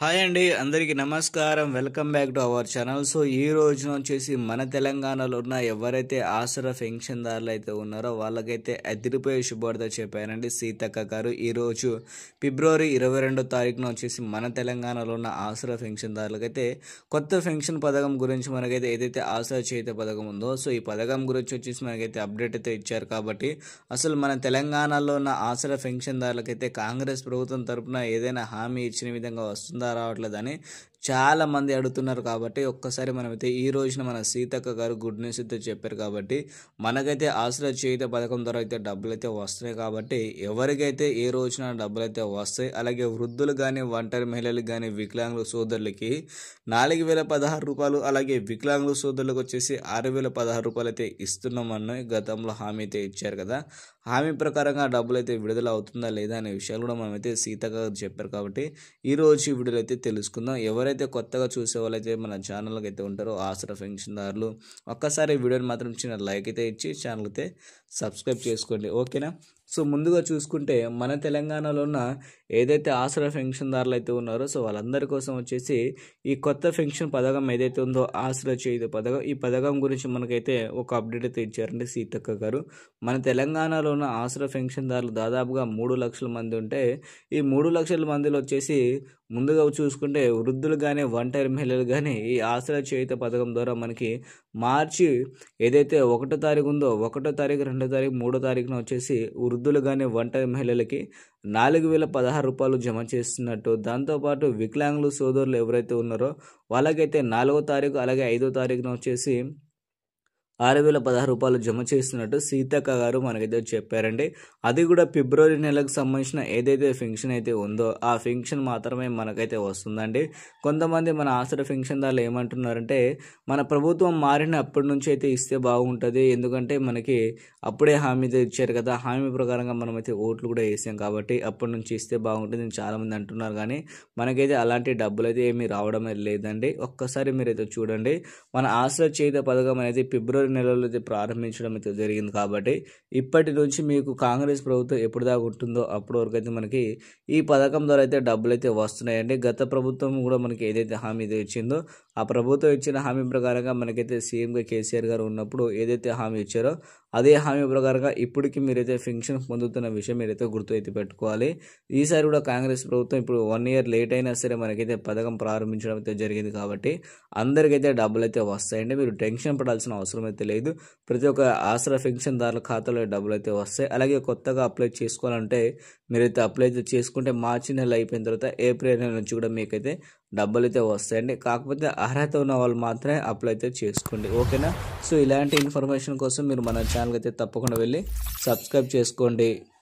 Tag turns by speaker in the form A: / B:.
A: Hi అండి, అందరికీ నమస్కారం. Welcome back to our channel. So ఈ రోజున వచ్చేసి మన తెలంగాణలో ఉన్న ఎవరైతే ఆసరా పెన్షన్దారులు అయితే ఉన్నారో వాళ్ళకైతే అదిరిపోయే శుభవార్త చెప్పారండి సీతక్క గారు. ఈరోజు ఫిబ్రవరి 22వ తారీఖున వచ్చేసి మన తెలంగాణలో ఉన్న ఆసరా పెన్షన్దారులకైతే కొత్త పెన్షన్ పథకం గురించి మనకైతే ఏదైతే ఆసరా చేయుత పథకం ఉందో సో ఈ పథకం గురించి వచ్చేసి మనకైతే అప్డేట్ అయితే ఇచ్చారు. కాబట్టి అసలు మన తెలంగాణలో ఉన్న ఆసరా పెన్షన్దారులకైతే కాంగ్రెస్ ప్రభుత్వం తరపున ఏదైనా హామీ ఇచ్చిన విధంగా వస్తుందా రావట్లేదని చాలా మంది అడుగుతున్నారు. కాబట్టి ఒక్కసారి మనమైతే ఈ రోజున మన సీతక్క గారు గుడ్ న్యూస్ అయితే చెప్పారు. కాబట్టి మనకైతే ఆసరా చేయుత పథకం ద్వారా అయితే డబ్బులు అయితే వస్తున్నాయి. కాబట్టి ఎవరికైతే ఏ రోజున డబ్బులు అయితే వస్తాయి, అలాగే వృద్ధులు కానీ ఒంటరి మహిళలకు కానీ వికలాంగుల సోదరులకి 4016 రూపాయలు, అలాగే వికలాంగుల సోదరులకు వచ్చేసి 6016 రూపాయలు అయితే ఇస్తున్నామని గతంలో హామీ అయితే ఇచ్చారు కదా. హామీ ప్రకారంగా డబ్బులు అయితే విడుదల అవుతుందా లేదా అనే విషయాలు కూడా మనమైతే సీతక్క గారు చెప్పారు. కాబట్టి ఈరోజు ఈ వీడియోలో అయితే తెలుసుకుందాం. ఎవరైతే కొత్తగా చూసే వాళ్ళైతే మన ఛానల్కి అయితే ఉంటారో ఆసరా పెన్షన్దారులు ఒక్కసారి వీడియోని మాత్రం చిన్న లైక్ అయితే ఇచ్చి ఛానల్ అయితే సబ్స్క్రైబ్ చేసుకోండి, ఓకేనా. సో ముందుగా చూసుకుంటే మన తెలంగాణలో ఉన్న ఏదైతే ఆసరా పెన్షన్దారులు అయితే ఉన్నారో సో వాళ్ళందరి కోసం వచ్చేసి ఈ కొత్త పెన్షన్ పథకం ఏదైతే ఉందో ఆసరా చేయుత పథకం, ఈ పథకం గురించి మనకైతే ఒక అప్డేట్ అయితే ఇచ్చారండి సీతక్క గారు. మన తెలంగాణలో ఉన్న ఆసరా పెన్షన్దారులు దాదాపుగా 3 లక్షల మంది ఉంటే ఈ 3 లక్షల మందిలో వచ్చేసి ముందుగా చూసుకుంటే వృద్ధులు కానీ ఒంటరి మహిళలు కానీ ఈ ఆసరా చేయుత పథకం ద్వారా మనకి మార్చి ఏదైతే 1వ తారీఖు ఉందో 1వ తారీఖు 2వ తారీఖు 3వ తారీఖున వచ్చేసి వృద్ధులు కానీ ఒంటరి మహిళలకి 4016 రూపాయలు జమ చేస్తున్నట్టు, దాంతోపాటు వికలాంగులు సోదరులు ఎవరైతే ఉన్నారో వాళ్ళకైతే 4వ తారీఖు అలాగే 5వ తారీఖున వచ్చేసి 6016 రూపాయలు జమ చేస్తున్నట్టు సీతక్క గారు మనకైతే చెప్పారండి. అది కూడా ఫిబ్రవరి నెలకు సంబంధించిన ఏదైతే పెన్షన్ అయితే ఉందో ఆ పెన్షన్ మాత్రమే మనకైతే వస్తుందండి. కొంతమంది మన ఆసరా పెన్షన్దారులు ఏమంటున్నారంటే మన ప్రభుత్వం మారినప్పటి నుంచి అయితే ఇస్తే బాగుంటుంది, ఎందుకంటే మనకి అప్పుడే హామీ ఇచ్చారు కదా, హామీ ప్రకారంగా మనమైతే ఓట్లు కూడా వేసాం కాబట్టి అప్పటి నుంచి ఇస్తే బాగుంటుంది అని చాలామంది అంటున్నారు. కానీ మనకైతే అలాంటి డబ్బులు అయితే ఏమీ రావడం లేదండి. ఒక్కసారి మీరైతే చూడండి, మన ఆసరా చేయుత పథకం అనేది ఫిబ్రవరి నెలలో అయితే ప్రారంభించడం అయితే జరిగింది. కాబట్టి ఇప్పటి నుంచి మీకు కాంగ్రెస్ ప్రభుత్వం ఎప్పుడు దాకా ఉంటుందో అప్పటి వరకు అయితే మనకి ఈ పథకం ద్వారా అయితే డబ్బులు అయితే వస్తున్నాయండి. గత ప్రభుత్వం కూడా మనకి ఏదైతే హామీ ఇచ్చిందో ఆ ప్రభుత్వం ఇచ్చిన హామీ ప్రకారంగా మనకైతే సీఎంగా కేసీఆర్ గారు ఉన్నప్పుడు ఏదైతే హామీ ఇచ్చారో అదే హామీ ప్రకారంగా ఇప్పటికి మీరైతే పెన్షన్ పొందుతున్న విషయం మీరైతే గుర్తు అయితే పెట్టుకోవాలి. ఈసారి కూడా కాంగ్రెస్ ప్రభుత్వం ఇప్పుడు 1 ఇయర్ లేట్ అయినా సరే మనకైతే పథకం ప్రారంభించడం అయితే జరిగింది. కాబట్టి అందరికైతే డబ్బులు అయితే వస్తాయండి, మీరు టెన్షన్ పడాల్సిన అవసరం అయితే లేదు. ప్రతి ఒక్క ఆసరా పెన్షన్దారుల ఖాతాలో డబ్బులు అయితే వస్తాయి. అలాగే కొత్తగా అప్లై చేసుకోవాలంటే మీరైతే అప్లై అయితే చేసుకుంటే మార్చి నెల అయిపోయిన తర్వాత ఏప్రిల్ నెల నుంచి కూడా మీకైతే డబ్బులు అయితే వస్తాయండి. కాకపోతే అర్హత ఉన్న వాళ్ళు మాత్రమే అప్లై అయితే చేసుకోండి, ఓకేనా. సో ఇలాంటి ఇన్ఫర్మేషన్ కోసం మీరు మన ఛానల్ అయితే తప్పకుండా వెళ్ళి సబ్స్క్రైబ్ చేసుకోండి.